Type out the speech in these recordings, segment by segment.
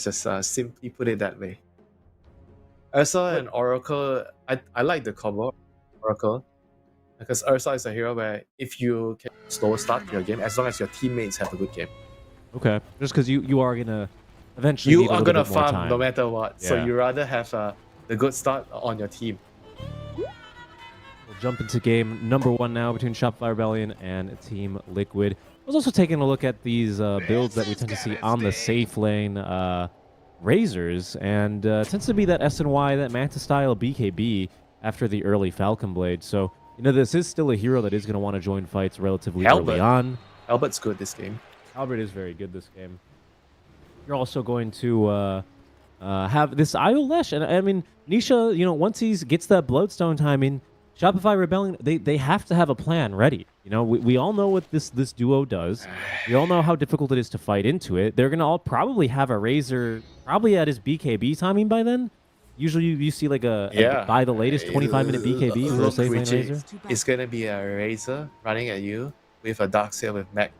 Just simply put it that way. Ursa and Oracle, I like the combo Oracle because Ursa is a hero where if you can slow start your game, as long as your teammates have a good game, Okay, just because you are gonna eventually you need a are little gonna bit more farm time. no matter what. So Yeah. you rather have the good start on your team. We'll jump into game number 1 now between Shopify Rebellion and Team Liquid. I was also taking a look at these builds that we tend to see on the safe lane Razors, and tends to be that SNY, that Manta style BKB after the early Falcon Blade. So, this is still a hero that is going to want to join fights relatively early on. Halbert's good this game. Albert is very good this game. You're also going to have this IO Lesh, and I mean, Nisha, once he gets that Bloodstone timing, Shopify Rebellion, they have to have a plan ready. We all know what this duo does. We all know how difficult it is to fight into it. They're going to all probably have a Razor, probably at his BKB timing by then. Usually you see like by the latest 25-minute BKB for a safe lane Razor. It's going to be a Razor running at you with a Darkseer with mech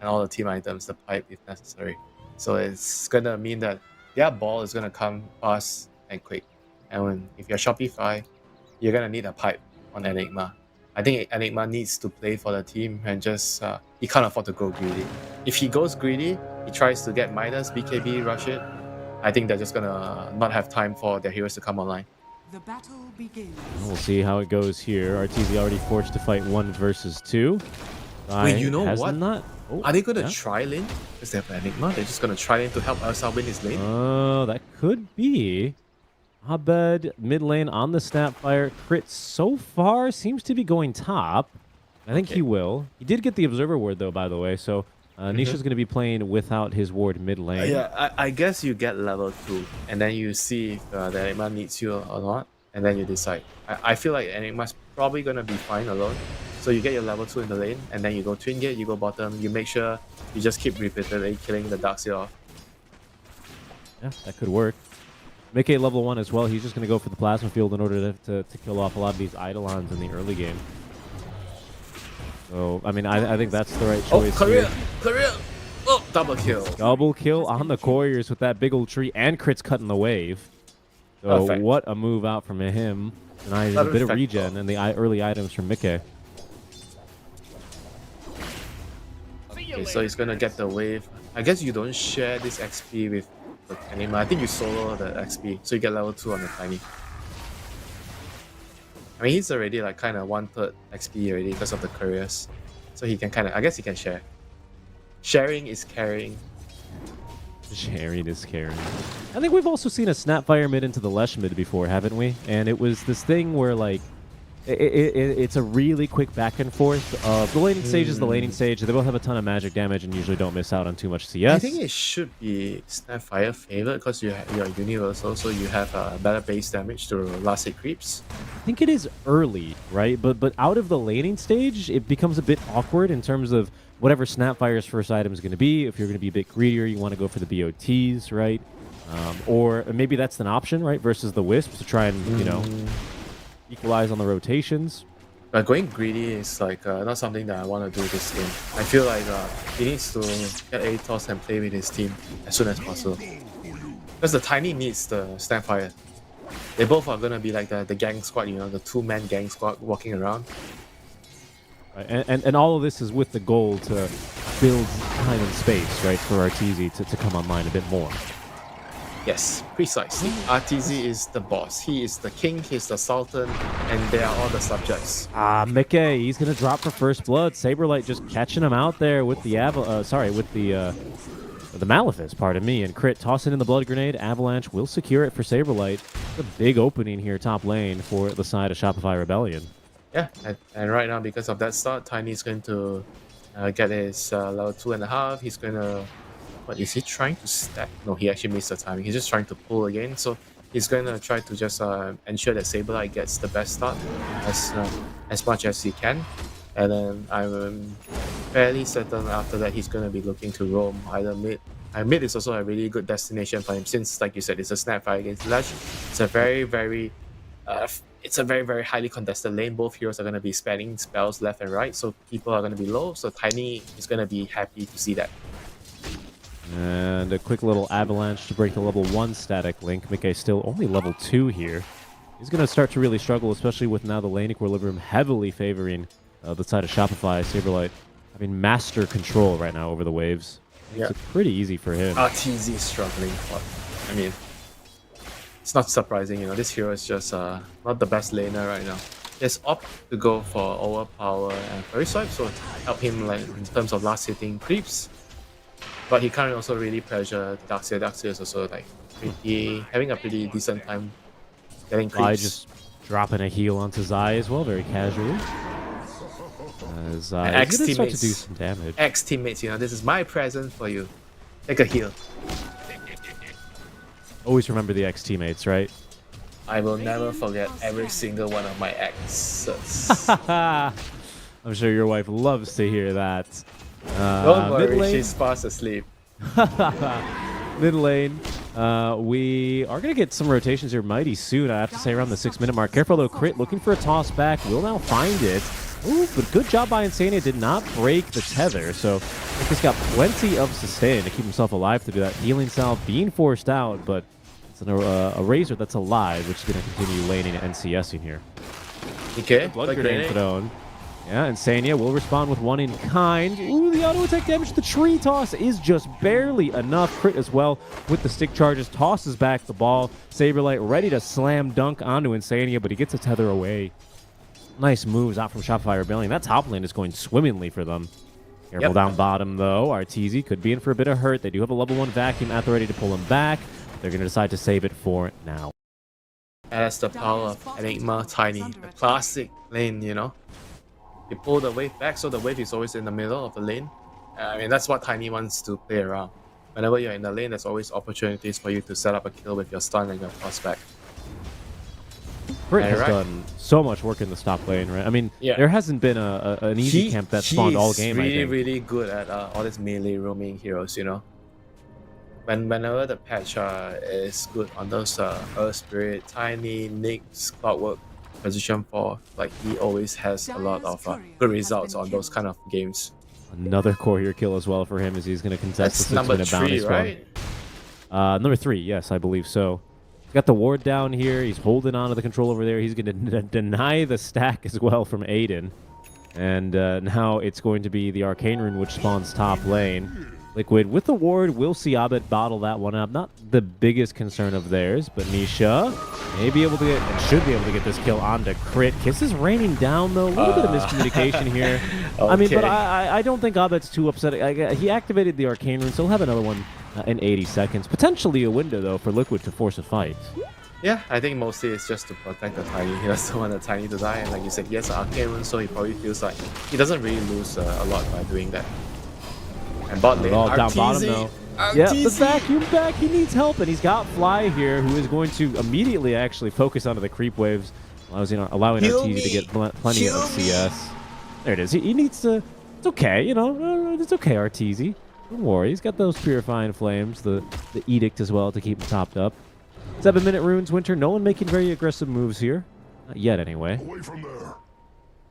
and all the team items, the pipe if necessary. So it's going to mean that their ball is going to come fast and quick. And if you're Shopify, you're going to need a pipe on Enigma. I think Enigma needs to play for the team and just, he can't afford to go greedy. If he goes greedy, he tries to get minus BKB, rush it, I think they're just going to not have time for their heroes to come online. The battle begins. We'll see how it goes here. RTZ already forced to fight 1 versus 2. Wait, you know what? Oh, are they going to try lane? Because they have Enigma, they're just going to try lane to help Ursa win his lane? Oh, that could be. Abed mid lane on the Snapfire. Crit so far seems to be going top. I think he will. He did get the Observer Ward, though, by the way. So Nisha's going to be playing without his ward mid lane. Yeah, I guess you get level 2, and then you see if the Enigma needs you or not, and then you decide. I feel like Enigma's probably going to be fine alone. So you get your level 2 in the lane, and then you go Twin Gate, you go bottom, you make sure you just keep repeatedly killing the Darkseer off. Yeah, that could work. Mickey level 1 as well. He's just going to go for the Plasma Field in order to kill off a lot of these Eidolons in the early game. So, I mean, I think that's the right choice. Oh, career! Oh, double kill. Double kill on the Couriers with that big old tree, and Crit's cutting the wave. So, what a move out from him. Denies a bit of regen and the early items from Mickey. Okay, so he's going to get the wave. I guess you don't share this XP with the Enigma. I think you solo the XP, so you get level 2 on the Tiny. I mean, he's already like kind of 1/3 XP already because of the couriers. So he can kind of, I guess he can share. Sharing is caring. Sharing is caring. I think we've also seen a Snapfire mid into the Lesh mid before, haven't we? And it was this thing where like, it's a really quick back and forth. The laning stage is the laning stage. They both have a ton of magic damage and usually don't miss out on too much CS. I think it should be Snapfire favored because you're universal, so you have a better base damage to last hit creeps. I think it is early, right? But out of the laning stage, it becomes a bit awkward in terms of whatever Snapfire's first item is going to be. If you're going to be a bit greedier, you want to go for the BOTs, right? Or maybe that's an option, right? Versus the Wisps to try and, equalize on the rotations. But going greedy is like not something that I want to do this game. I feel like he needs to get ATOS and play with his team as soon as possible. Because the Tiny needs the Snapfire. They both are going to be like the gang squad, the 2-man gang squad walking around. Right. And all of this is with the goal to build time and space, right, for RTZ to come online a bit more. Yes, precisely. RTZ is the boss. He is the king, he's the sultan, and they are all the subjects. Mickey, he's gonna drop for first blood. Saberlight just catching him out there with the Malefice, pardon me, and Crit tossing in the blood grenade. Avalanche will secure it for Saberlight. A big opening here top lane for the side of Shopify Rebellion. Yeah, and right now because of that start, Tiny's going to get his level 2.5. He's going to... What, is he trying to stack? No, he actually missed the timing. He's just trying to pull again. So he's going to try to just ensure that Saberlight gets the best start as much as he can. And then I'm fairly certain after that he's going to be looking to roam either mid. Mid is also a really good destination for him since, like you said, it's a Snapfire against Lash. It's a very, very highly contested lane. Both heroes are going to be spamming spells left and right, so people are going to be low. So Tiny is going to be happy to see that. And a quick little avalanche to break the level 1 static link. Mickey still only level 2 here. He's going to start to really struggle, especially with now the lane equilibrium heavily favoring the side of Shopify. Saberlight having master control right now over the waves. Makes it pretty easy for him. RTZ is struggling. But, I mean, it's not surprising, you know. This hero is just not the best laner right now. He's opt to go for overpower and fairy swipe, so help him like in terms of last hitting creeps. But he can't also really pressure Darkseer. Darkseer is also like having a pretty decent time getting creeps. I just dropping a heal onto Zai as well, very casually. As he's gonna start to do some damage. Ex-teammates, you know, this is my present for you. Take a heal. Always remember the ex-teammates, right? I will never forget every single one of my exes. I'm sure your wife loves to hear that. Don't worry, mid lane, she's fast asleep. mid lane. We are going to get some rotations here mighty soon, I have to say, around the 6-minute mark. Careful though, Crit looking for a toss back. Will now find it. Ooh, but good job by Insania. Did not break the tether, so he's got plenty of sustain to keep himself alive to do that. Healing salve being forced out, but it's a Razor that's alive, which is going to continue laning and NCSing here. Okay, Blood grenade thrown. Yeah, Insania will respond with one in kind. Ooh, the auto attack damage. The tree toss is just barely enough. Crit as well with the stick charges. Tosses back the ball. Saberlight ready to slam dunk onto Insania, but he gets a tether away. Nice moves out from Shopify Rebellion. That top lane is going swimmingly for them. Careful down bottom, though. RTZ could be in for a bit of hurt. They do have a level 1 vacuum at the ready to pull him back. They're going to decide to save it for now. And that's the power of Enigma Tiny. The classic lane, you know. You pull the wave back, so the wave is always in the middle of the lane. I mean, that's what Tiny wants to play around. Whenever you're in the lane, there's always opportunities for you to set up a kill with your stun and your crossback. Crit has done so much work in the top lane, right? I mean, there hasn't been an easy camp that spawned all game, He's I think. really good at all these melee roaming heroes, you know. Whenever the patch is good on those Earth Spirit, Tiny, Nyx, Clockwork, position 4, like he always has a lot of good results on those kind of games. Another courier kill as well for him as he's going to contest the 6-minute bounty spawn. Right? Number 3, yes, I believe so. He's got the ward down here. He's holding on to the control over there. He's going to deny the stack as well from Aiden. And now it's going to be the Arcane Rune, which spawns top lane. Liquid with the ward. We'll see Abed bottle that one up. Not the biggest concern of theirs, but Nisha may be able to get, and should be able to get this kill onto Crit. Kiss is raining down, though. A little bit of miscommunication here. Okay. I mean, but I don't think Abed's too upset. He activated the Arcane Rune, so he'll have another one in 80 seconds. Potentially a window, though, for Liquid to force a fight. Yeah, I think mostly it's just to protect the Tiny. He doesn't want the Tiny to die, and like you said, yes, Arcane Rune, so he probably feels like he doesn't really lose a lot by doing that. And bot lane, all down RTZ, bottom, though. RTZ. Yeah, the vacuum back. He needs help, and he's got Fly here, who is going to immediately actually focus onto the creep waves, allowing RTZ to get plenty of CS. There it is. He needs to. It's okay, you know. It's okay, RTZ. Don't worry. He's got those purifying flames, the edict as well to keep him topped up. 7-minute runes, Winter. No one making very aggressive moves here, not yet, anyway. Away from there.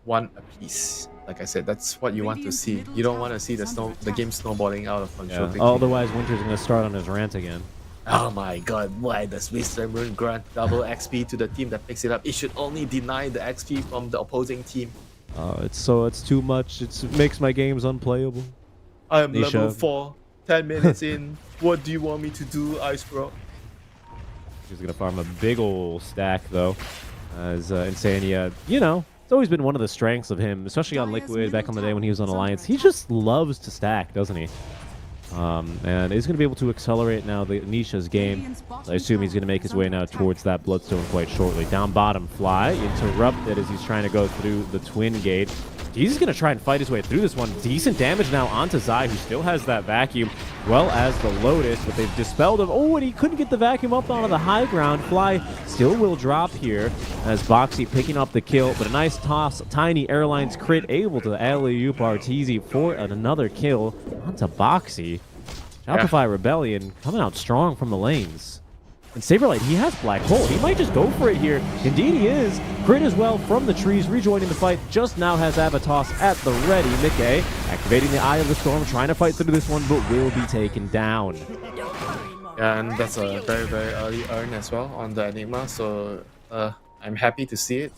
One apiece. Like I said, that's what you want to see. You don't want to see the game snowballing out of control. Yeah. Otherwise, Winter's going to start on his rant again. Oh my god, why does Wisdom Rune grant double XP to the team that picks it up? It should only deny the XP from the opposing team. It's too much. It makes my games unplayable. I am level 4, 10 minutes in. What do you want me to do, Ice Bro? He's going to farm a big ol' stack, though. As Insania, you know, it's always been one of the strengths of him, especially on Liquid back on the day when he was on Alliance. He just loves to stack, doesn't he? And he's going to be able to accelerate now the Nisha's game. I assume he's going to make his way now towards that Bloodstone quite shortly. Down bottom, Fly interrupted as he's trying to go through the Twin Gate. He's going to try and fight his way through this one. Decent damage now onto Zai, who still has that vacuum, well as the Lotus, but they've dispelled him. Oh, and he couldn't get the vacuum up onto the high ground. Fly still will drop here as Boxy picking up the kill, but a nice toss. Tiny Airlines Crit able to alley-oop RTZ for another kill onto Boxy. Shopify Rebellion coming out strong from the lanes. And Saberlight, he has Black Hole. He might just go for it here. Indeed he is. Crit as well from the trees, rejoining the fight. Just now has Avatos at the ready. Mickey activating the Eye of the Storm, trying to fight through this one, but will be taken down. Yeah, and that's a very, very early earn as well on the Enigma, so I'm happy to see it.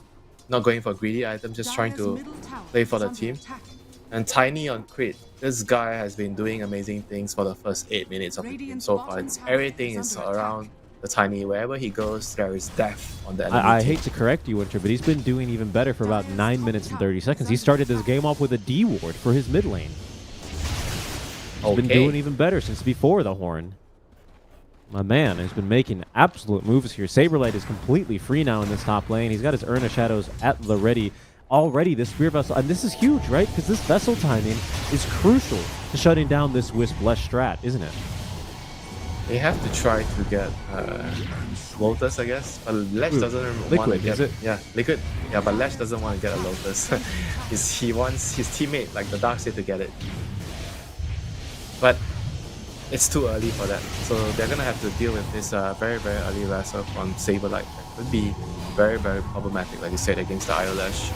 Not going for greedy items, just trying to play for the team. And Tiny on crit, this guy has been doing amazing things for the first 8 minutes of the game so far. Everything is around the Tiny. Wherever he goes, there is death on the enemy I team. hate to correct you, Winter, but he's been doing even better for about 9 minutes and 30 seconds. He started this game off with a D ward for his mid lane. He's been doing even better since before the Horn. My man has been making absolute moves here. Saberlight is completely free now in this top lane. He's got his Urn of Shadows at the ready. Already, this Spear Vessel, and this is huge, right? Because this Vessel timing is crucial to shutting down this Wisp Lesh strat, isn't it? They have to try to get Lotus, I guess. But Lesh doesn't want to get it. Yeah, Liquid. Yeah, but Lesh doesn't want to get a Lotus. He wants his teammate, like the Darkseid, to get it. But it's too early for that. So they're going to have to deal with this very, very early Vessel from Saberlight. That could be very, very problematic, like you said, against the Eyelash.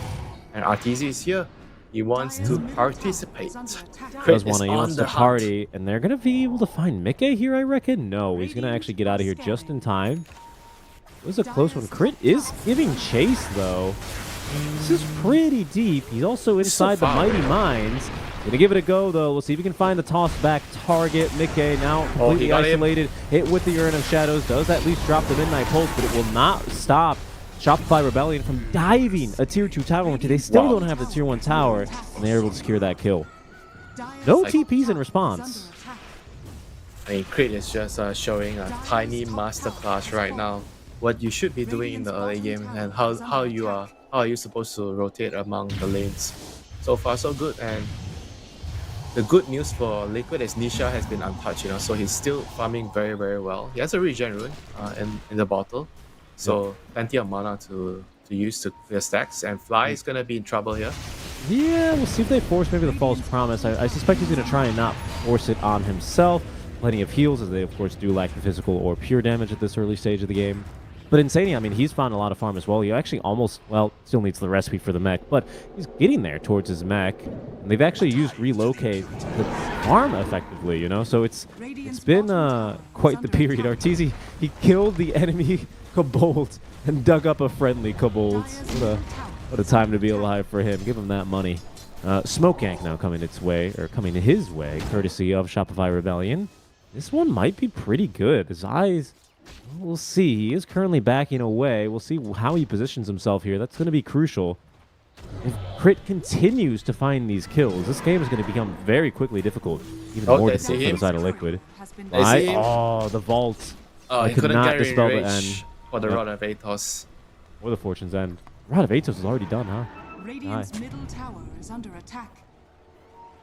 And RTZ is here. He wants to participate. He wants to party, and they're going to be able to find Mickey here, I reckon? No, he's going to actually get out of here just in time. It was a close one. Crit is giving chase, though. This is pretty deep. He's also inside the Mighty Mines. Gonna give it a go, though. We'll see if he can find the toss-back target. Mickey now completely isolated. Hit with the Urn of Shadows. Does at least drop the Midnight Pulse, but it will not stop Shopify Rebellion from diving a Tier 2 tower, which they still don't have the Tier 1 tower, and they're able to secure that kill. No TPs in response. I mean, Crit is just showing a tiny masterclass right now. What you should be doing in the early game and how are you supposed to rotate among the lanes. So far, so good. And the good news for Liquid is Nisha has been untouched, so he's still farming very, very well. He has a regen rune in the bottle. So plenty of mana to use to clear stacks, and Fly is going to be in trouble here. Yeah, we'll see if they force maybe the False Promise. I suspect he's going to try and not force it on himself. Plenty of heals, as they of course do lack the physical or pure damage at this early stage of the game. But Insania, I mean, he's found a lot of farm as well. He actually almost, well, still needs the recipe for the mech, but he's getting there towards his mech. And they've actually used Relocate to farm effectively, So it's been quite the period. Arteezy, he killed the enemy Kobold and dug up a friendly Kobold. What a time to be alive for him. Give him that money. Smoke Gank now coming his way, courtesy of Shopify Rebellion. This one might be pretty good. His eyes, we'll see. He is currently backing away. We'll see how he positions himself here. That's going to be crucial. If Crit continues to find these kills, this game is going to become very quickly difficult. Even more difficult for the side of Liquid. Right? Oh, the vault. He could couldn't not get dispel the range end. for the Rod of Atos. Or the Fortune's End. Rod of Atos is already done, huh? Radiant's middle tower is under attack.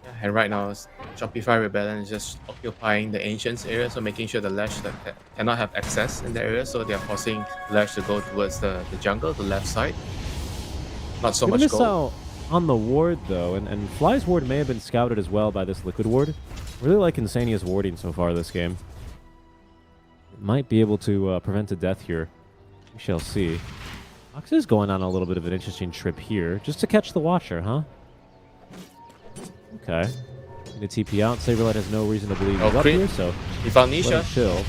Yeah, and right now, Shopify Rebellion is just occupying the Ancients area, so making sure the Lash that cannot have access in the area, so they are forcing Lash to go towards the jungle, the left side. Not so much gold. On the ward, though, and Fly's ward may have been scouted as well by this Liquid ward. Really like Insania's warding so far this game. Might be able to prevent a death here. We shall see. Ox is going on a little bit of an interesting trip here, just to catch the Watcher, huh? Okay. Gonna TP out. Saberlight has no reason to believe he's up here, so he found Nisha. Chill.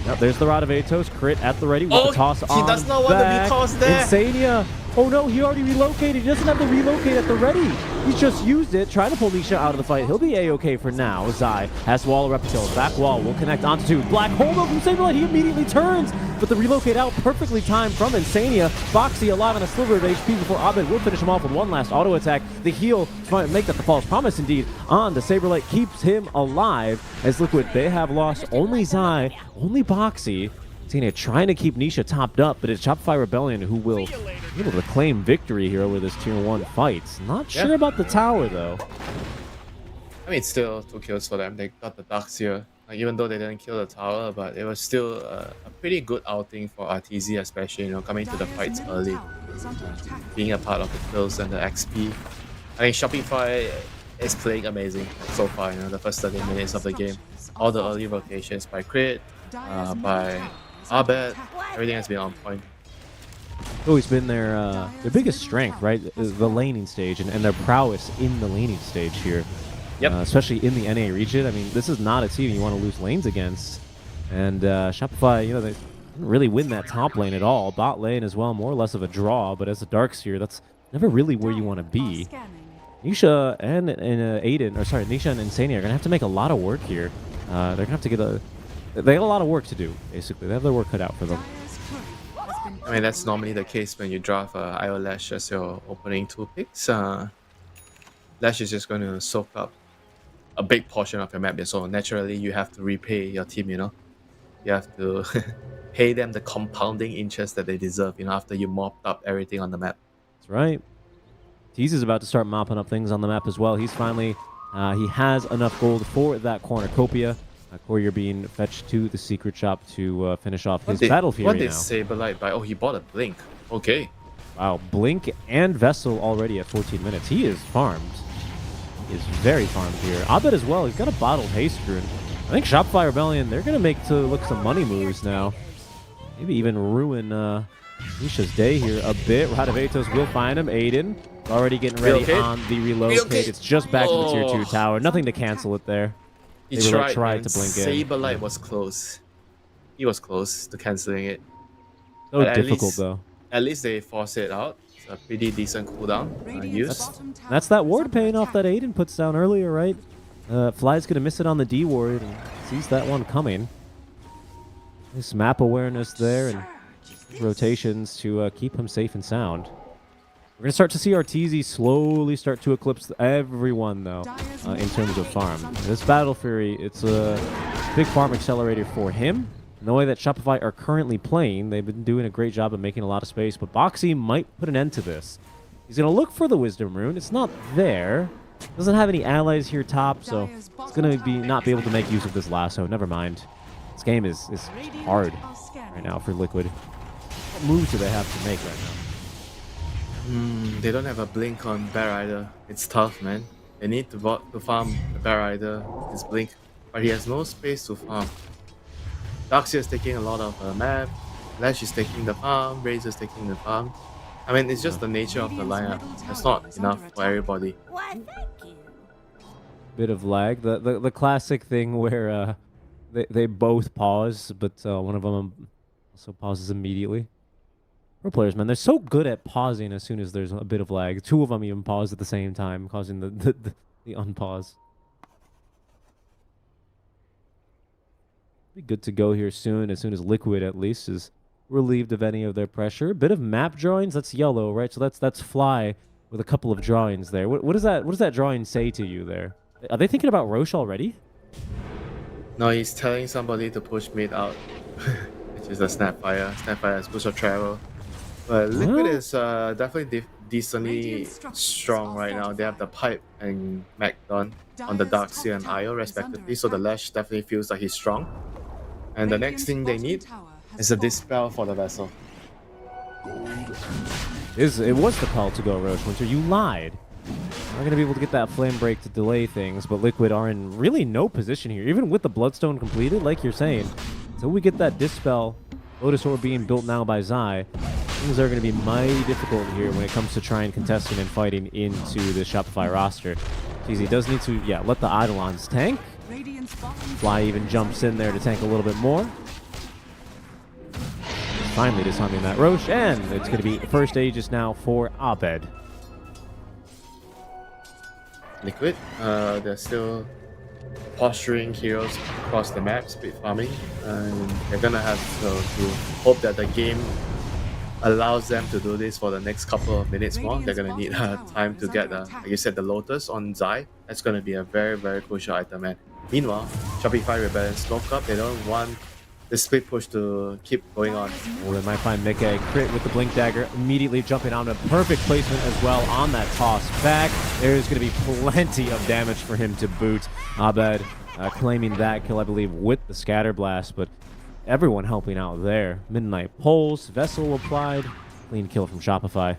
Yep, there's the Rod of Atos. Crit at the ready with the toss on. He does not want to be tossed there. Insania. Oh no, he already relocated. He doesn't have the relocate at the ready. He's just used it, trying to pull Nisha out of the fight. He'll be A-okay for now. Zai has wall of reptiles. Back wall will connect onto two. Black hold up from Saberlight. He immediately turns, but the relocate out perfectly timed from Insania. Boxy alive on a sliver of HP before Abed will finish him off with one last auto attack. The heal to make that the false promise indeed on the Saberlight keeps him alive. As Liquid, they have lost only Zai, only Boxy. Insania trying to keep Nisha topped up, but it's Shopify Rebellion who will be able to claim victory here over this Tier 1 fight. Not sure about the tower, though. I mean, it's still 2 kills for them. They got the Ducks here. Even though they didn't kill the tower, but it was still a pretty good outing for RTZ, especially, coming to the fights early. Being a part of the kills and the XP. I think Shopify is playing amazing so far, the first 30 minutes of the game. All the early rotations by Crit, by I bet everything has been on point. Always been their biggest strength, right? The laning stage and their prowess in the laning stage here. Yep. Especially in the NA region. I mean, this is not a team you want to lose lanes against. And Shopify, you know, they didn't really win that top lane at all. Bot lane as well, more or less of a draw. But as a Darkseer, that's never really where you want to be. Nisha and Aiden, or sorry, Nisha and Insania are going to have to make a lot of work here. They're going to have to get they got a lot of work to do, basically. They have their work cut out for them. I mean, that's normally the case when you draft IO Lash as your opening 2 picks. Lash is just going to soak up a big portion of your map, so naturally you have to repay your team, you know. You have to pay them the compounding interest that they deserve, you know, after you mopped up everything on the map. That's right. Tease is about to start mopping up things on the map as well. He's finally, he has enough gold for that cornucopia. Courier being fetched to the secret shop to finish off his battle fury. What did Saberlight buy? Oh, he bought a Blink. Okay. Wow, Blink and Vessel already at 14 minutes. He is farmed. He is very farmed here. Abed as well. He's got a bottled haste rune. I think Shopify Rebellion, they're going to make to look some money moves now. Maybe even ruin Nisha's day here a bit. Radovatos will find him. Aiden already getting ready on the relocate. It's just back to the tier 2 tower. Nothing to cancel it there. He tried to blink in. Saberlight was close. He was close to cancelling it. So difficult, though. At least they force it out. It's a pretty decent cooldown used. That's that ward paying off that Aiden puts down earlier, right? Fly's going to miss it on the D ward and sees that one coming. Nice map awareness there and rotations to keep him safe and sound. We're going to start to see Arteezy slowly start to eclipse everyone, though, in terms of farm. This Battle Fury, it's a big farm accelerator for him. In the way that Shopify are currently playing, they've been doing a great job of making a lot of space, but Boxy might put an end to this. He's going to look for the Wisdom Rune. It's not there. Doesn't have any allies here top, so it's going to not be able to make use of this lasso. Never mind. This game is hard right now for Liquid. What moves do they have to make right now? They don't have a blink on Bear Rider. It's tough, man. They need to farm the Bear Rider, his blink, but he has no space to farm. Darkseer is taking a lot of map, Lash is taking the farm, Razor is taking the farm. I mean, it's just the nature of the lineup. It's not enough for everybody. Bit of lag. The classic thing where they both pause, but one of them also pauses immediately. Pro players, man, they're so good at pausing as soon as there's a bit of lag. 2 of them even pause at the same time, causing the unpause. Be good to go here soon as Liquid at least is relieved of any of their pressure. Bit of map drawings. That's yellow, right? So that's Fly with a couple of drawings there. What does that drawing say to you there? Are they thinking about Roche already? No, he's telling somebody to push mid out, which is the Snapfire. Snapfire has boost of travel. But Liquid is definitely decently strong right now. They have the Pipe and Magdon on the Darkseer and Io respectively, so the Lash definitely feels like he's strong. And the next thing they need is a Dispel for the Vessel. It was the call to go Roche Winter. You lied. Not going to be able to get that Flame Break to delay things, but Liquid are in really no position here. Even with the Bloodstone completed, like you're saying, until we get that Dispel, Lotus Orb being built now by Zai, things are going to be mighty difficult here when it comes to trying contesting and fighting into the Shopify roster. He does need to, let the Eidolons tank. Fly even jumps in there to tank a little bit more. Finally disarming that Roche, and it's going to be first Aegis now for Abed. Liquid, they're still posturing heroes across the map, speed farming, and they're gonna have to hope that the game allows them to do this for the next couple of minutes more. They're gonna need time to get, like you said, the Lotus on Zai. That's gonna be a very, very crucial item, man. Meanwhile, Shopify Rebellion smoke up. They don't want the split push to keep going on. Well, they might find Mika crit with the Blink Dagger, immediately jumping on a perfect placement as well on that toss back. There's going to be plenty of damage for him to boot. Abed claiming that kill, I believe, with the Scatter Blast, but everyone helping out there. Midnight Pulse, Vessel applied, clean kill from Shopify.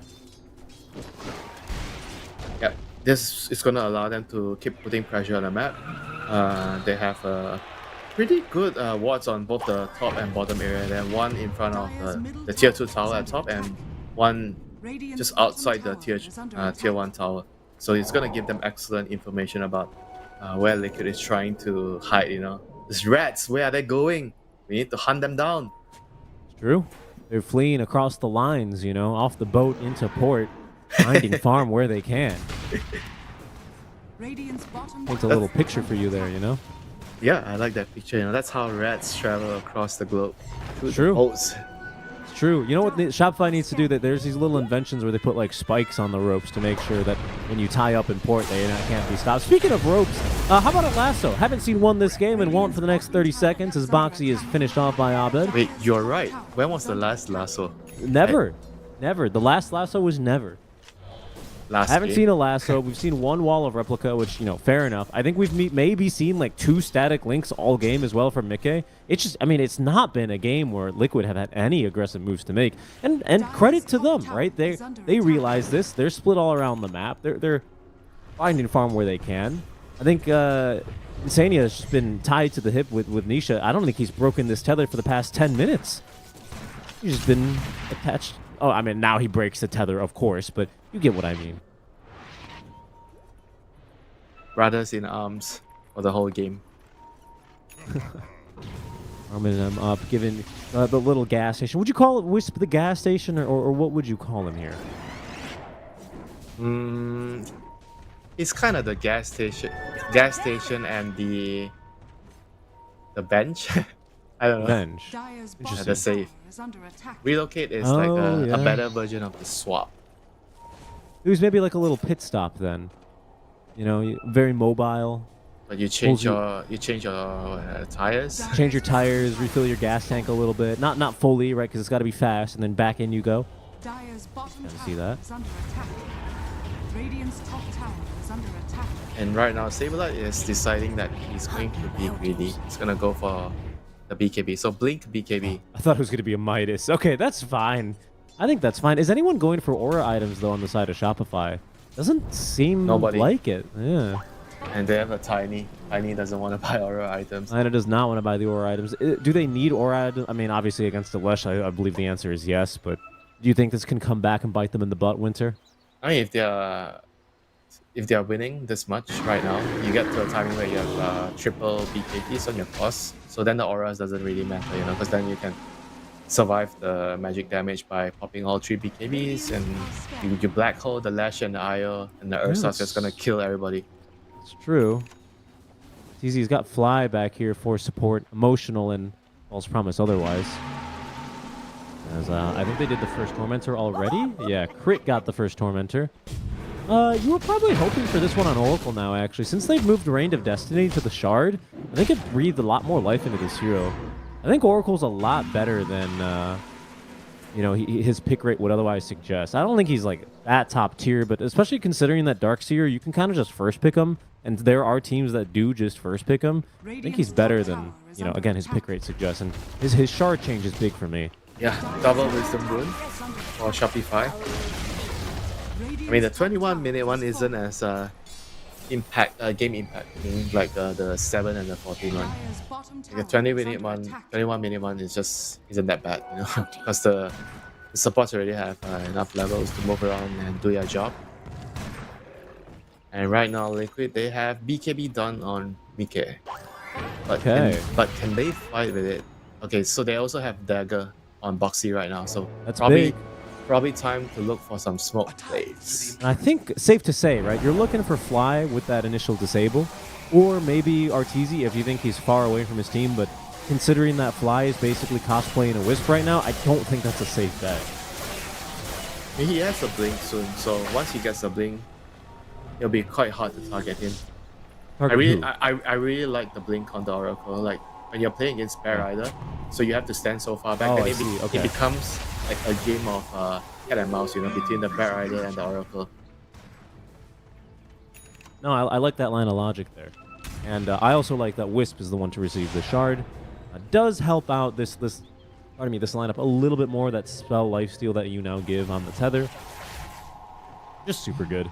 Yep, this is going to allow them to keep putting pressure on the map. They have pretty good wards on both the top and bottom area. Then one in front of the tier 2 tower at top, and one Radiant's just bottom outside the tower is under tier attack. 1 tower. So it's gonna give them excellent information about where Liquid is trying to hide. These rats, where are they going? We need to hunt them down. It's true. They're fleeing across the lines, off the boat into port, finding farm where they can. Radiant's bottom Paint a tower little picture for you there, Yeah, I like that picture. That's how rats travel across the globe. Through True. the boats. It's true. You know what Shopify needs to do? That there's these little inventions where they put like spikes on the ropes to make sure that when you tie up in port, they can't be stopped. Speaking of ropes, how about a lasso? Haven't seen one this game and won't for the next 30 seconds as Boxy is finished off by Abed. Wait, you're right. When was the last lasso? Never. Never. The last lasso was never. Last I haven't game? seen a lasso. We've seen one wall of replica, which, fair enough. I think we've maybe seen like 2 static links all game as well from Mickey. It's just, it's not been a game where Liquid have had any aggressive moves to make. And credit to them, right? They realize this. They're split all around the map. They're finding farm where they can. I think Insania has just been tied to the hip with Nisha. I don't think he's broken this tether for the past 10 minutes. He's just been attached. Oh, now he breaks the tether, of course, but you get what I mean. Brothers in arms for the whole game. Arming him up, giving the little gas station. Would you call it Wisp the gas station, or what would you call him here? It's kind of the gas station and the bench. I don't know. Bench. Dyer's Interesting. bottom The safe. tower is under attack. Relocate is Oh, like a yeah. better version of the swap. It was maybe like a little pit stop then. Very mobile. But you change Pulls your tires. Change your tires, refill your gas tank a little bit. Not fully, right? Because it's got to be fast, and then back in you go. Dyer's bottom Gotta tower see that. is under attack. Radiant's top tower is under attack. And right now, Saberlight is deciding that he's going to be greedy. He's gonna go for the BKB. So Blink BKB. I thought it was going to be a Midas. Okay, that's fine. I think that's fine. Is anyone going for aura items, though, on the side of Shopify? Doesn't seem Nobody. like it. Yeah. And they have a Tiny. Tiny doesn't want to buy aura items. Lina does not want to buy the aura items. Do they need aura items? Obviously against the Lesh, I believe the answer is yes, but do you think this can come back and bite them in the butt, Winter? If they are winning this much right now, you get to a timing where you have triple BKBs on your cost. So then the auras doesn't really matter, because then you can survive the magic damage by popping all 3 BKBs, and you black hole the Lash and the IO, and the Ursa's just gonna kill everybody. It's true. TZ's got Fly back here for support, emotional and false promise otherwise. As I think they did the first Tormentor already. Yeah, Crit got the first Tormentor. You were probably hoping for this one on Oracle now, actually. Since they've moved Reign of Destiny to the Shard, I think it breathed a lot more life into this hero. I think Oracle's a lot better than, his pick rate would otherwise suggest. I don't think he's, like, that top tier, but especially considering that Darkseer, you can kind of just first pick him, and there are teams that do just first pick him. I think he's better than, again, his pick rate suggests, and his Shard change is big for me. Yeah, double Wisdom Rune for Shopify. The 21-minute one isn't as game impact, like the 7 and the 14 one. Dyer's bottom tower Like the is under 21-minute one isn't that bad, because the supports already have enough levels to move around and do their job. And right now, Liquid, they have BKB done on Mickey. But can they fight with it? Okay, so they also have Dagger on Boxy right now, so That's probably big. probably time to look for some smoke plays. And I think, safe to say, right, you're looking for Fly with that initial disable, or maybe Arteezy if you think he's far away from his team, but considering that Fly is basically cosplaying a Wisp right now, I don't think that's a safe bet. He has a blink soon, so once he gets a blink, it'll be quite hard to target him. I really like the blink on the Oracle. Like when you're playing against Bear Rider, so you have to stand so far back, Oh, and I see. Okay. it becomes like a game of cat and mouse, between the Bear Rider and the Oracle. No, I like that line of logic there. And I also like that Wisp is the one to receive the Shard. Does help out this lineup a little bit more, that spell lifesteal that you now give on the Tether. Just super good.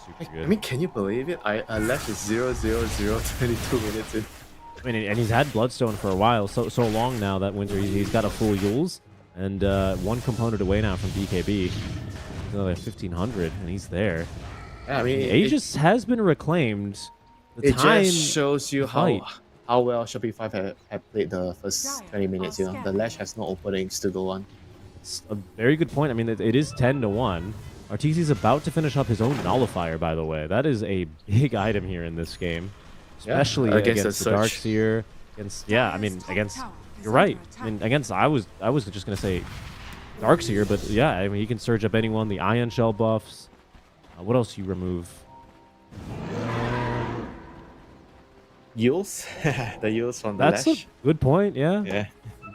Super good. Can you believe it? I left 0-0-0 22 minutes in. I mean, and he's had Bloodstone for a while, so long now that Winter he's got a full Yules and one component away now from BKB. He's another 1500, and he's there. Yeah, I mean, Aegis has been reclaimed. The it time just shows you fight. how well Shopify had played the first 20 minutes. You know, the Lash has no openings to go on. It's a very good point. I mean, it is 10-1. Arteezy's about to finish up his own Nullifier, by the way. That is a big item here in this game, especially against the Darkseer. I mean, against. You're right. I mean, against. I was just gonna say Darkseer, but yeah, I mean, he can surge up anyone. The Ion Shell buffs. What else you remove? Yules, the Yules from the That's Lash. a good point. Yeah. Yeah.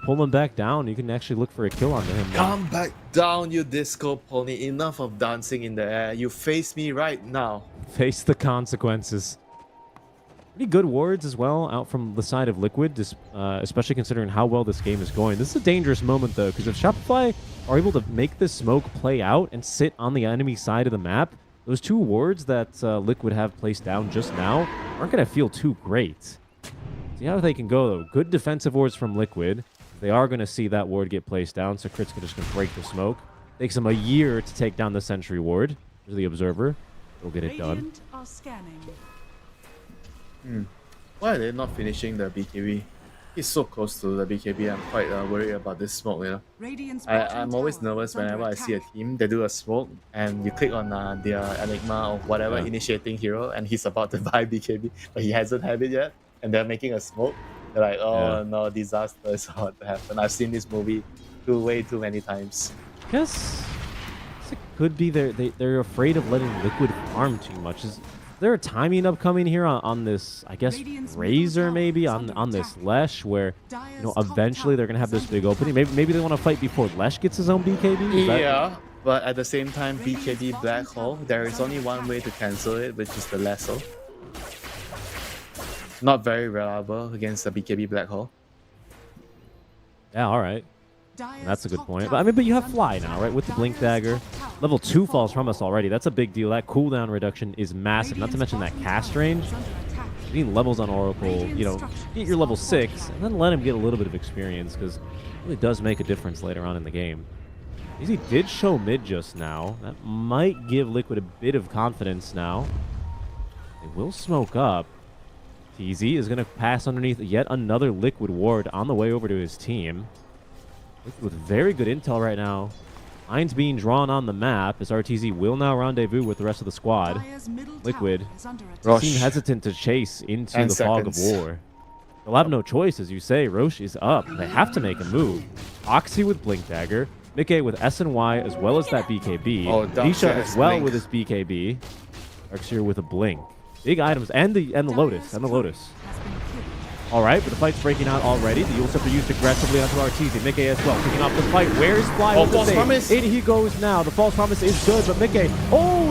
Pull him back down. You can actually look for a kill onto him. Come back down, you disco pony. Enough of dancing in the air. You face me right now. Face the consequences. Pretty good wards as well out from the side of Liquid, especially considering how well this game is going. This is a dangerous moment, though, because if Shopify are able to make this smoke play out and sit on the enemy side of the map, those two wards that Liquid have placed down just now aren't going to feel too great. See how they can go, though. Good defensive wards from Liquid. They are going to see that ward get placed down, so Crit's just going to break the smoke. Takes him a year to take down the Sentry ward. There's the Observer. He'll get it done. Radiant are scanning. Why are they not finishing the BKB? He's so close to the BKB. I'm quite worried about this smoke, you know. Radiant's I'm always bottom nervous tower is whenever I under see a attack. team, they do a smoke, and you click on their Enigma or whatever Yeah. initiating hero, and he's about to buy BKB, but he hasn't had it yet, and they're making a smoke. They're like, oh Yeah. no, disaster is about to happen. I've seen this movie way too many times. I guess it could be they're afraid of letting Liquid farm too much. Is there a timing upcoming here on this, I guess, Radiant's middle Razor tower maybe is on under this attack. Lesh where Dire's top eventually they're gonna have tower this is big under opening. attack. Maybe they want to fight before Lesh gets his own BKB. Is that- Yeah, but at the same time, BKB Black Hole, there is only one way to cancel it, which is the Lasso. Not very reliable against the BKB Black Hole. Yeah, all right. Dire's That's a good top point. tower But I mean, but you have is Fly under now, attack. right? With the Blink Dire's Dagger. top tower Level is 2 falling. falls from us already. That's a big deal. That cooldown reduction is massive. Not to mention that Radiant's cast bottom range. tower is under attack. You need levels on Oracle, get your level 6, and then let him get a little bit of experience, because it really does make a difference later on in the game. Easy did show mid just now. That might give Liquid a bit of confidence now. They will smoke up. TZ is going to pass underneath yet another Liquid ward on the way over to his team. Liquid with very good intel right now. Lines being drawn on the map as RTZ will now rendezvous with the rest of the squad. Dire's middle Liquid. tower is under attack. Rosh. Seem hesitant to chase into 10 the fog of seconds. war. They'll have no choice, as you say. Roche is up. They have to make a move. Oxy with Blink Dagger. Mickey with SNY as well as that BKB. Oh, Darkseer Nisha has as well Blink. with his BKB. Darkseer with a Blink. Big items and the Lotus and the Lotus. Has been killed. All right, but the fight's breaking out already. The Yule Scepter used aggressively onto Arteezy. Mickey as well, kicking off the fight. Where's Fly Oh, with the false save? promise. In he goes now. The false promise is good, but Mickey,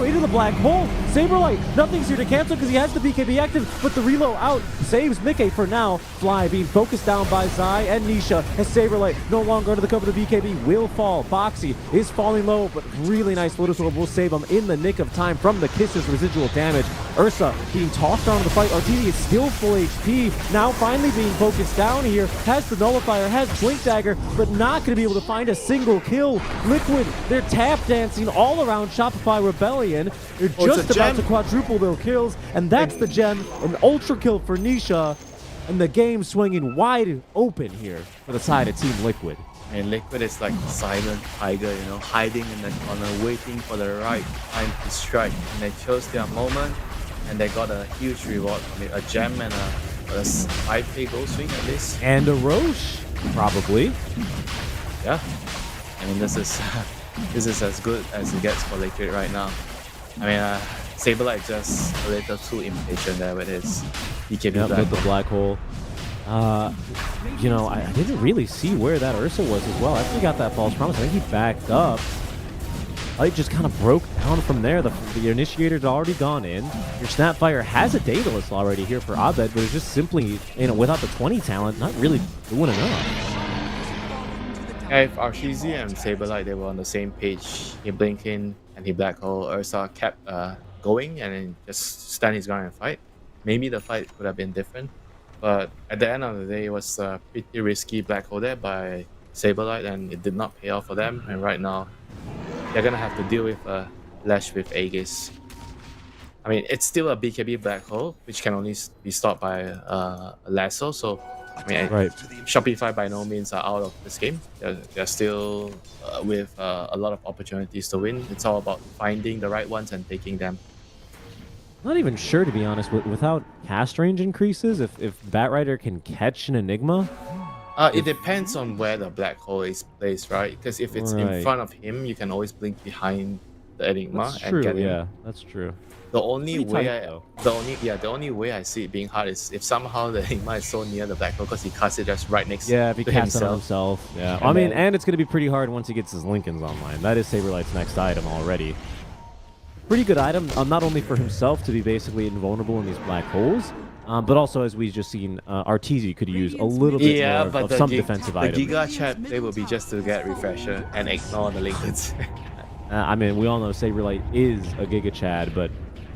into the black hole. Saberlight, nothing's here to cancel because he has the BKB active, but the reload out saves Mickey for now. Fly being focused down by Zai and Nisha as Saberlight no longer under the cover of the BKB will fall. Boxy is falling low, but really nice Lotus Orb will save him in the nick of time from the Kisses residual damage. Ursa being tossed around the fight. Arteezy is still full HP. Now finally being focused down here. Has the Nullifier, has Blink Dagger, but not going to be able to find a single kill. Liquid, they're tap dancing all around Shopify Rebellion. They're Oh, it's just a about gem. to quadruple their kills, and that's the gem. An ultra kill for Nisha, and the game swinging wide open here for the side of Team Liquid. And Liquid is like a silent tiger, you know, hiding in the corner, waiting for the right time to strike. And they chose their moment, and they got a huge reward from it. A gem and a 5k gold swing at least. And a Roche, probably. Yeah. I mean, this is this is as good as it gets for Liquid right now. I mean, Saberlight just a little too impatient there with his BKB Yep, Black with the Hole. black hole. I didn't really see where that Ursa was as well. After he got that false promise, I think he backed up. Fight just kind of broke down from there. The initiator's already gone in. Your Snapfire has a Daedalus already here for Abed, but it's just simply, without the 20 talent, not really doing enough. Yeah, if Arshizi and Saberlight, they were on the same page, he blinked in and he black hole, Ursa kept going and then just stand his ground and fight. Maybe the fight could have been different. But at the end of the day, it was a pretty risky black hole there by Saberlight, and it did not pay off for them. And right now, they're gonna have to deal with a Lash with Aegis. I mean, it's still a BKB black hole, which can only be stopped by a lasso. So, I mean, Right. Shopify by no means are out of this game. They're still with a lot of opportunities to win. It's all about finding the right ones and taking them. Not even sure, to be honest. Without cast range increases, if Batrider can catch an Enigma, It depends on where the black hole is placed, right? Because if it's in Right. front of him, you can always blink behind the Enigma that's and true. get him. Yeah, that's true. The only Pretty way, tight, though. the only way I see it being hard is if somehow the Enigma is so near the black hole because he casts it just right next Yeah, if he to casts it on himself. himself. Yeah. And I mean, then- and it's going to be pretty hard once he gets his Lincolns online. That is Saberlight's next item already. Pretty good item, not only for himself to be basically invulnerable in these black holes, but also, as we've just seen, Arteezy could use a little bit Yeah, more but of the some gig- defensive the items. Giga Chat play will be just to get refresher and ignore the Lincolns. I mean, we all know Saberlight is a Giga Chad, but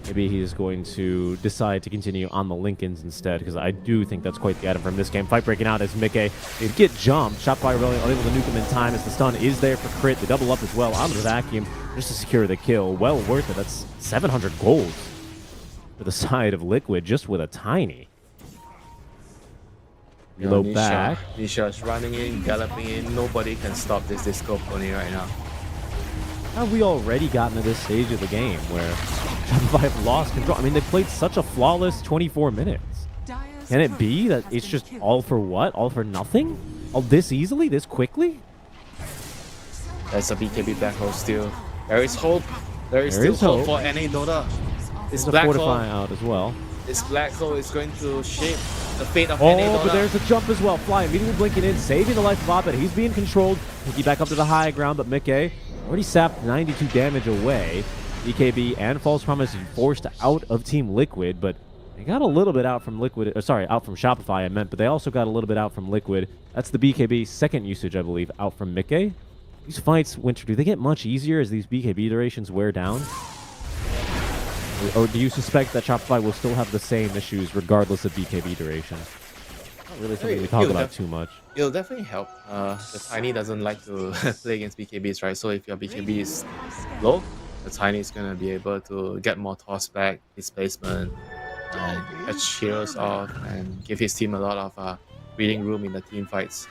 maybe he's going to decide to continue on the Lincolns instead, because I do think that's quite the item from this game. Fight breaking out as Mickey they get jumped. Shopify really unable to nuke him in time as the stun is there for crit. The double up as well onto the vacuum just to secure the kill. Well worth it. That's 700 gold for the side of Liquid just with a tiny. Reload back. Nisha's running in, galloping in. Nobody can stop this disco pony right now. Have we already gotten to this stage of the game where Shopify have lost control? I mean, they played such a flawless 24 minutes. Dire's Can it turret be that has it's been just killed. all for what? All for nothing? All this easily? This quickly? There's a BKB black hole still. There is hope. There is There still is hope hope. for NA Dota. This There's a black hole, fortify out as well. this black hole is going to shape the fate of Oh, NA Dota. but there's a jump as well. Fly immediately blinking in, saving the life of Abed. He's being controlled. Picky back up to the high ground, but Mickey already sapped 92 damage away. BKB and False Promise forced out of Team Liquid, but they got a little bit out from Liquid. Sorry, out from Shopify, I meant, but they also got a little bit out from Liquid. That's the BKB second usage, I believe, out from Mickey. These fights, Winter, do they get much easier as these BKB durations wear down? Or do you suspect that Shopify will still have the same issues regardless of BKB duration? Not really something we talk about too much. It'll definitely help. The Tiny doesn't like to play against BKBs, right? So if your BKB is low, the Tiny is going to be able to get more toss back, displacement, catch heroes off, and give his team a lot of breathing room in the team fights.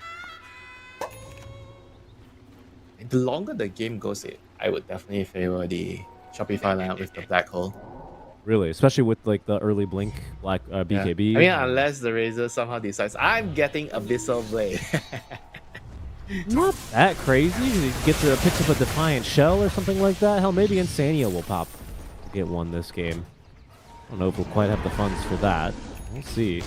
And the longer the game goes, I would definitely favor the Shopify lineup with the black hole. Really, especially with like the early blink black BKB. I mean, unless the Razor somehow decides, I'm getting Abyssal Blade. Not that crazy. He gets picks up a Defiant Shell or something like that. Hell, maybe Insania will pop to get one this game. I don't know if we'll quite have the funds for that. We'll see.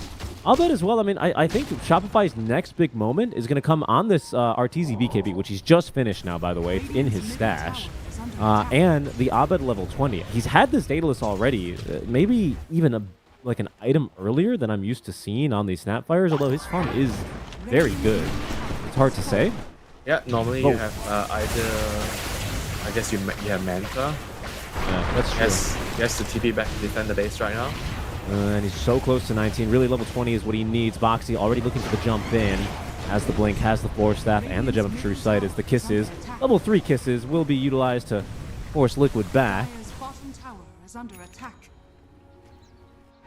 I'll bet as well. I mean, I think Shopify's next big moment is going to come on this Arteezy BKB, which he's just finished now, by the way. It's in his stash. And the Abed level 20. He's had this Daedalus already. Maybe even like an item earlier than I'm used to seeing on these Snapfires, although his farm is very good. It's hard to say. Yeah, normally Oh. you have either, I guess you have Manta. Yeah, that's true. He has to TP back to defend the base right now. And he's so close to 19. Really, level 20 is what he needs. Boxy already looking for the jump in. Has the blink, has the Force Staff, and the Gem of True Sight as the kisses. Level 3 kisses will be utilized to force Liquid back. Dire's bottom tower is under attack.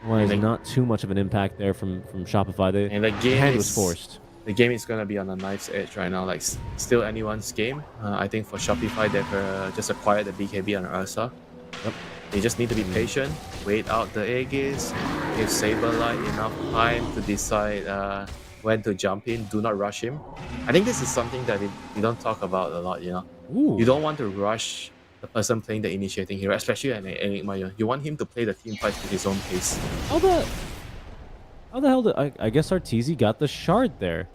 Well, there's not too much of an impact there from Shopify. The And the game hand is, was forced. The game is gonna be on a knife's edge right now. Like still anyone's game. I think for Shopify they've just acquired the BKB on Ursa. Yep. They just need to be patient, wait out the Aegis, give Saberlight enough time to decide when to jump in. Do not rush him. I think this is something that we don't talk about a lot. You know, Ooh. you don't want to rush the person playing the initiating hero, especially an Enigma. You want him to play the team fight at his own pace. How the hell did I guess Arteezy got the shard there?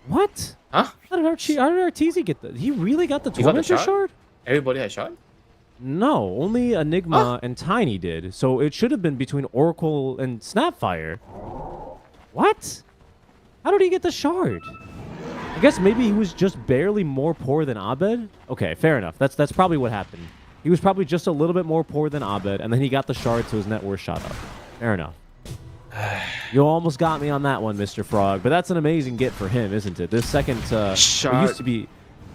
What? Huh? How did Arteezy get the? He really got the He got the Tormentor shard? shard? Everybody has shot. No, only Enigma and Tiny did. So it should have been between Oracle and Snapfire. What? How did he get the shard? I guess maybe he was just barely more poor than Abed. Okay, fair enough. That's probably what happened. He was probably just a little bit more poor than Abed, and then he got the shard, so his net worth shot up. Fair enough. You almost got me on that one, Mr. Frog, but that's an amazing get for him, isn't it? This second, it Shard used to be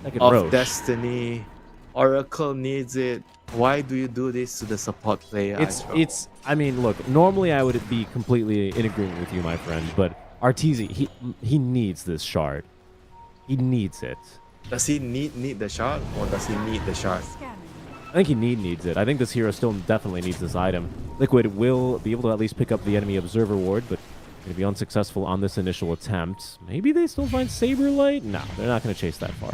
second of Roche. Destiny. Oracle needs it. Why do you do this to the support player? I mean, look, normally I would be completely in agreement with you, my friend, but Arteezy, he needs this shard. He needs it. Does he need the shard, or does he need the shard? Scanning. I think he needs it. I think this hero still definitely needs this item. Liquid will be able to at least pick up the enemy observer ward, but going to be unsuccessful on this initial attempt. Maybe they still find Saberlight? No, they're not going to chase that far.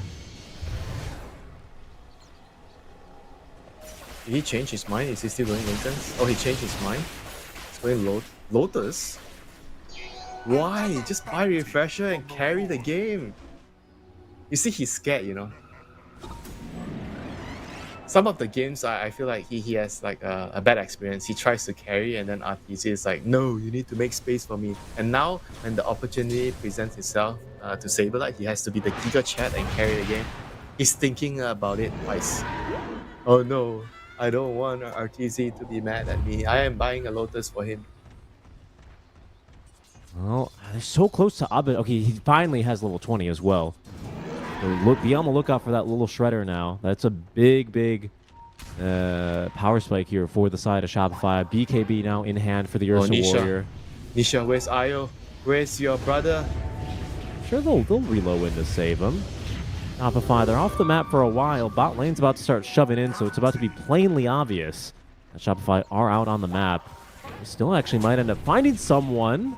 Did he change his mind? Is he still going intense? Oh, he changed his mind. He's going Lotus. Why? Just buy refresher and carry the game. You see, he's scared, you know. Some of the games, I feel like he has like a bad experience. He tries to carry, and then RTC is like, no, you need to make space for me. And now, when the opportunity presents itself to Saberlight, he has to be the Giga Chat and carry the game. He's thinking about it twice. Oh no, I don't want RTC to be mad at me. I am buying a Lotus for him. Well, they're so close to Abed. Okay, he finally has level 20 as well. So be on the lookout for that little shredder now. That's a big power spike here for the side of Shopify. BKB now in hand for the Ursa Warrior. Nisha, where's Io? Where's your brother? I'm sure they'll reload in to save him. Shopify, they're off the map for a while. Bot lane's about to start shoving in, so it's about to be plainly obvious that Shopify are out on the map. They still actually might end up finding someone.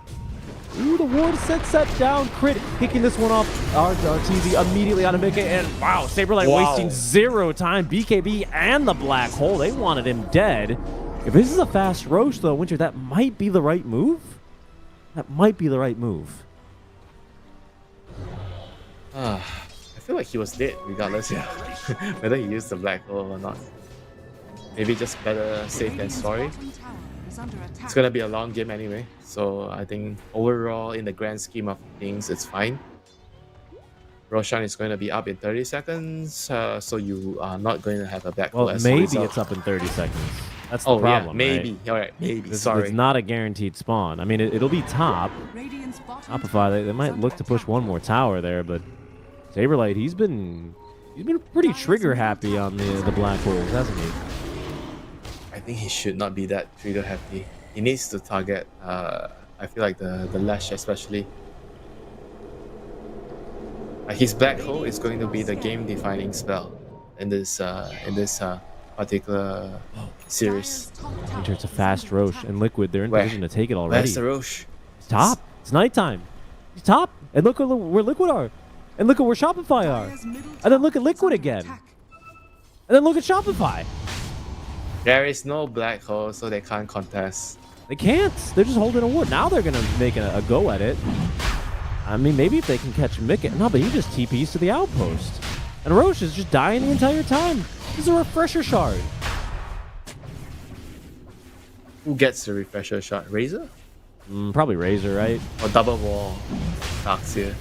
Ooh, the ward set down. Crit kicking this one off. RTZ immediately out of Mickey. And wow, Saberlight wasting 0 time. BKB and the black hole. They wanted him dead. If this is a fast Roche, though, Winter, that might be the right move. That might be the right move. I feel like he was dead regardless, yeah. Whether he used the black hole or not. Maybe just better safe than sorry. It's gonna be a long game anyway, so I think overall in the grand scheme of things it's fine. Roshan is going to be up in 30 seconds, so you are not going to have a black hole. Well, maybe it's up in 30 seconds. That's the problem. Yeah, maybe. Right? Alright, maybe. It's Sorry. not a guaranteed spawn. I mean, it'll be top. Shopify, they might look to push one more tower there, but Saberlight, he's been pretty trigger happy on the black holes, hasn't he? I think he should not be that trigger happy. He needs to target. I feel like the Lash especially. His black hole is going to be the game-defining spell in this particular series. Winter, it's a fast Roche, and Liquid, they're in position to take it already. Where's the Roche? It's top. It's nighttime. He's top. And look where Liquid are. And look at where Shopify are. And then look at Liquid again. And then look at Shopify. There is no black hole, so they can't contest. They can't. They're just holding a ward. Now they're going to make a go at it. I mean, maybe if they can catch Mickey. No, but he just TPs to the outpost. And Roche is just dying the entire time. This is a refresher shard. Who gets the refresher shot? Razor? Probably Razor, right? Or double wall? Darkseer.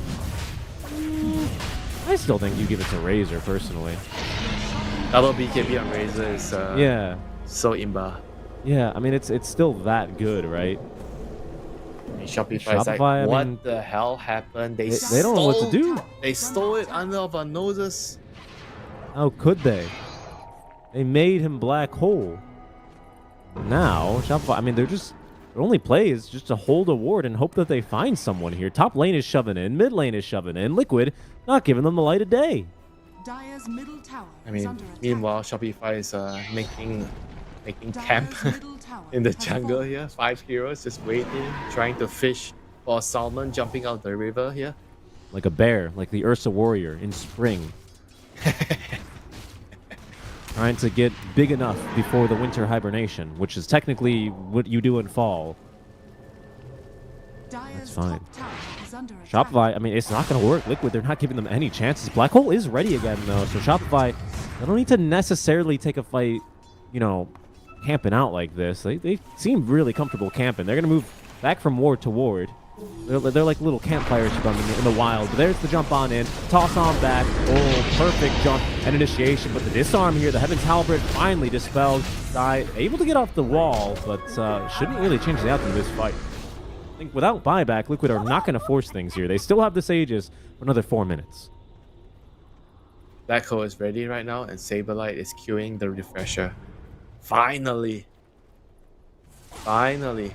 I still think you give it to Razor, personally. Double BKB on Razor is yeah. So imba. Yeah, I mean, it's still that good, right? Shopify is like, what the hell happened? They don't know what to do. They stole it under our noses. How could they? They made him black hole. Now, Shopify, I mean, their only play is just to hold a ward and hope that they find someone here. Top lane is shoving in, mid lane is shoving in, Liquid not giving them the light of day. Dire's middle tower I mean, meanwhile, Shopify is making camp in the jungle here. 5 heroes just waiting, trying to fish for a salmon jumping out the river here. Like a bear, like the Ursa Warrior in spring. Trying to get big enough before the winter hibernation, which is technically what you do in fall. That's fine. Shopify, I mean, it's not going to work. Liquid, they're not giving them any chances. Black Hole is ready again, though. So Shopify, they don't need to necessarily take a fight, you know, camping out like this. They seem really comfortable camping. They're going to move back from ward to ward. They're like little campfires in the wild. But there's the jump on in. Toss on back. Oh, perfect jump and initiation. But the disarm here, the Heaven's Halberd finally dispelled. Able to get off the wall, but shouldn't really change the outcome of this fight. think without buyback, Liquid are not going to force things here. They still have this Aegis for another 4 minutes. Black Hole is ready right now, and Saberlight is queuing the refresher. Finally. Finally.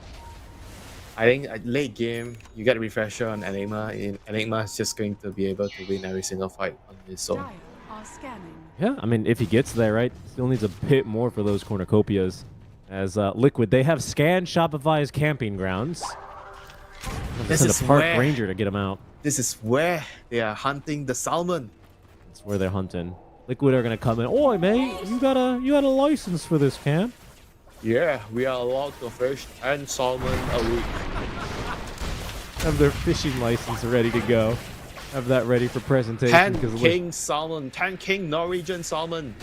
I think late game, you get a refresher on Enigma. Enigma is just going to be able to win every single fight on his own. Dire are scanning. Yeah, I mean, if he gets there, right, still needs a bit more for those cornucopias. As Liquid, they have scanned Shopify's camping grounds. This Send is a park where- ranger to get him out. This is where they are hunting the salmon. That's where they're hunting. Liquid are gonna come in. Oi, mate, you got a license for this camp? Yeah, we are allowed to fish 10 salmon a week. Have their fishing license ready to go. Have that ready for presentation. 10 because king salmon, 10 king Norwegian salmon.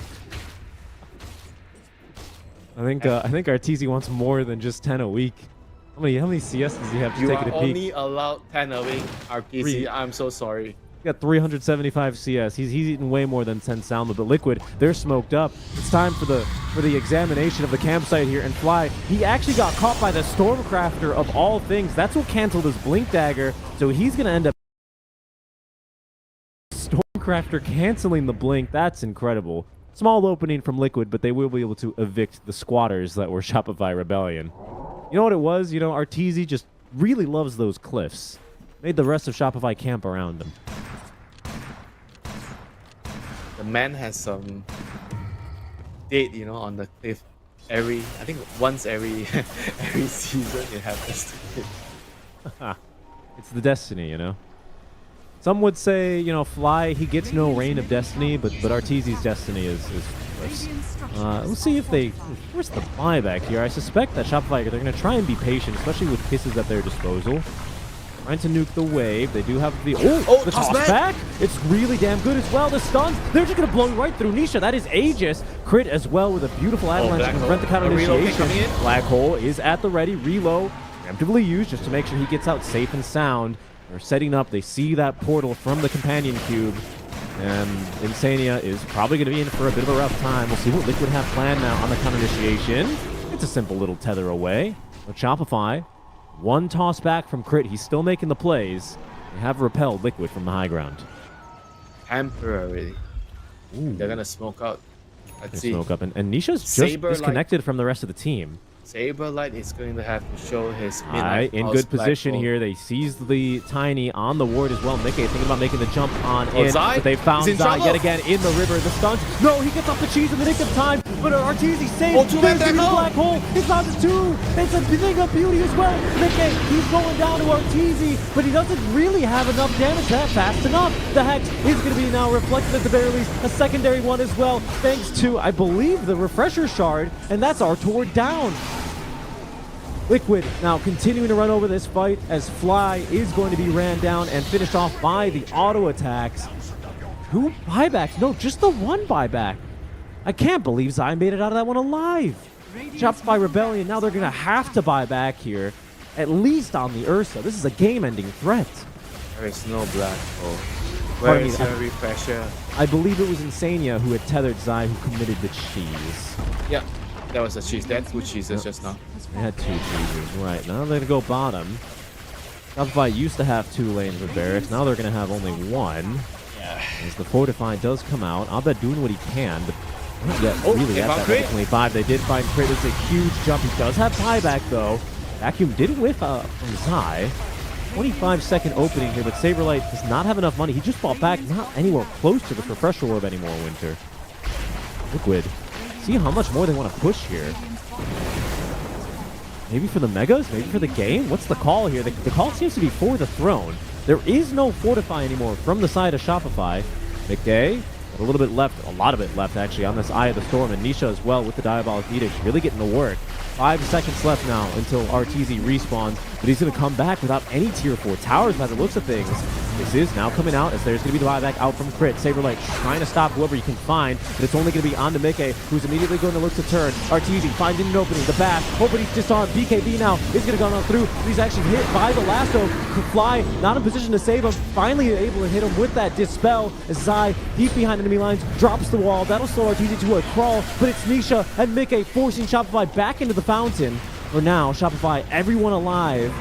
I think Arteezy wants more than just 10 a week. How many CS does he have to You take are it a peek? only allowed 10 a week, RTC. I'm so sorry. He got 375 CS. He's eaten way more than 10 salmon, but Liquid, they're smoked up. It's time for the examination of the campsite here, and Fly, he actually got caught by the Stormcrafter of all things. That's what canceled his Blink Dagger, so he's gonna end up Stormcrafter canceling the Blink. That's incredible. Small opening from Liquid, but they will be able to evict the squatters that were Shopify Rebellion. You know what it was? You know, Arteezy just really loves those cliffs. Made the rest of Shopify camp around him. The man has some date, on the cliff I think once every season it happens to him. It's the destiny, you know? Some would say, Fly, he gets no reign of destiny, but Arteezy's destiny is cliffs. We'll see if they force the buyback here. I suspect that Shopify, they're going to try and be patient, especially with kisses at their disposal. Trying to nuke the wave. They do have the... the toss back! It's really damn good as well. The stuns, they're just going to blow right through Nisha. That is Aegis. Crit as well with a beautiful avalanche to prevent the counter initiation. Black Hole is at the ready. Reload, preemptively used just to make sure he gets out safe and sound. They're setting up. They see that portal from the companion cube. And Insania is probably going to be in for a bit of a rough time. We'll see what Liquid have planned now on the counter initiation. It's a simple little tether away. But Shopify, one toss back from Crit. He's still making the plays. They have repelled Liquid from the high ground. Temporarily. They're going to smoke out. Let's see. Smoke up. And Nisha's just Saber disconnected from the rest of the team. Saberlight is going to have to show his Alright, in good position here. They seized the Tiny on the ward as well. Mickey thinking about making the jump on in. Zai? But they found He's in Zai trouble. yet again in the river. The stuns. No, he gets off the cheese in the nick of time. But Arteezy saves. Two-man There's the back black hole. It's on to 2. It's a thing of beauty as well. Mickey, he's going down to Arteezy, but he doesn't really have enough damage that fast enough. The Hex is going to be now reflected at the very least. A secondary one as well, thanks to, I believe, the refresher shard. And that's our Tor down. Liquid now continuing to run over this fight as Fly is going to be ran down and finished off by the auto attacks. 2 buybacks? No, just the 1 buyback. I can't believe Zai made it out of that one alive. Shopify Rebellion, now they're going to have to buy back here, at least on the Ursa. This is a game-ending threat. There is no black hole. Where is your refresher? I believe it was Insania who had tethered Zai who committed the cheese. Yeah, that was a cheese. That's 2 cheeses just now. They had 2 cheeses. Right, now they're going to go bottom. Shopify used to have 2 lanes with barracks. Now they're going to have only 1. Yeah. As the Fortify does come out. Abed doing what he can, but not yet really at that level 25. They did find Crit. It's a huge jump. He does have buyback, though. Vacuum did whiff from Zai. 25-second opening here, but Saberlight does not have enough money. He just bought back, not anywhere close to the Refresher Orb anymore, Winter. Liquid. See how much more they want to push here. Maybe for the Megas? Maybe for the game? What's the call here? The call seems to be for the throne. There is no Fortify anymore from the side of Shopify. McKay, a little bit left, a lot of it left actually on this Eye of the Storm, and Nisha as well with the Diabolic Edict really getting to work. 5 seconds left now until Arteezy respawns, but he's going to come back without any tier 4 towers by the looks of things. This is now coming out as there's going to be the buyback out from Crit. Saberlight trying to stop whoever you can find, but it's only going to be on to Mickey, who's immediately going to look to turn. Arteezy finding an opening, the bash. Oh, but he's disarmed. BKB now is going to go on through, but he's actually hit by the lasso. Fly not in position to save him, finally able to hit him with that Dispel as Zai, deep behind enemy lines, drops the wall. That'll slow Arteezy to a crawl, but it's Nisha and Mickey forcing Shopify back into the fountain. For now, Shopify, everyone alive.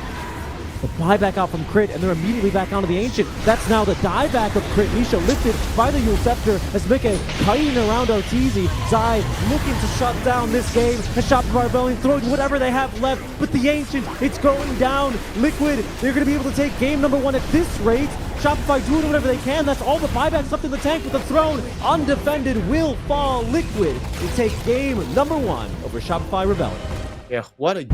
The buyback out from Crit, and they're immediately back onto the Ancient. That's now the dieback of Crit. Nisha lifted by the Yule Scepter as Mickey kiting around Arteezy. Zai looking to shut down this game. And Shopify Rebellion throwing whatever they have left. But the Ancient, it's going down. Liquid, they're going to be able to take game number 1 at this rate. Shopify doing whatever they can. That's all the buybacks left in the tank with the throne. Undefended will fall. Liquid will take game number 1 over Shopify Rebellion. Yeah, what a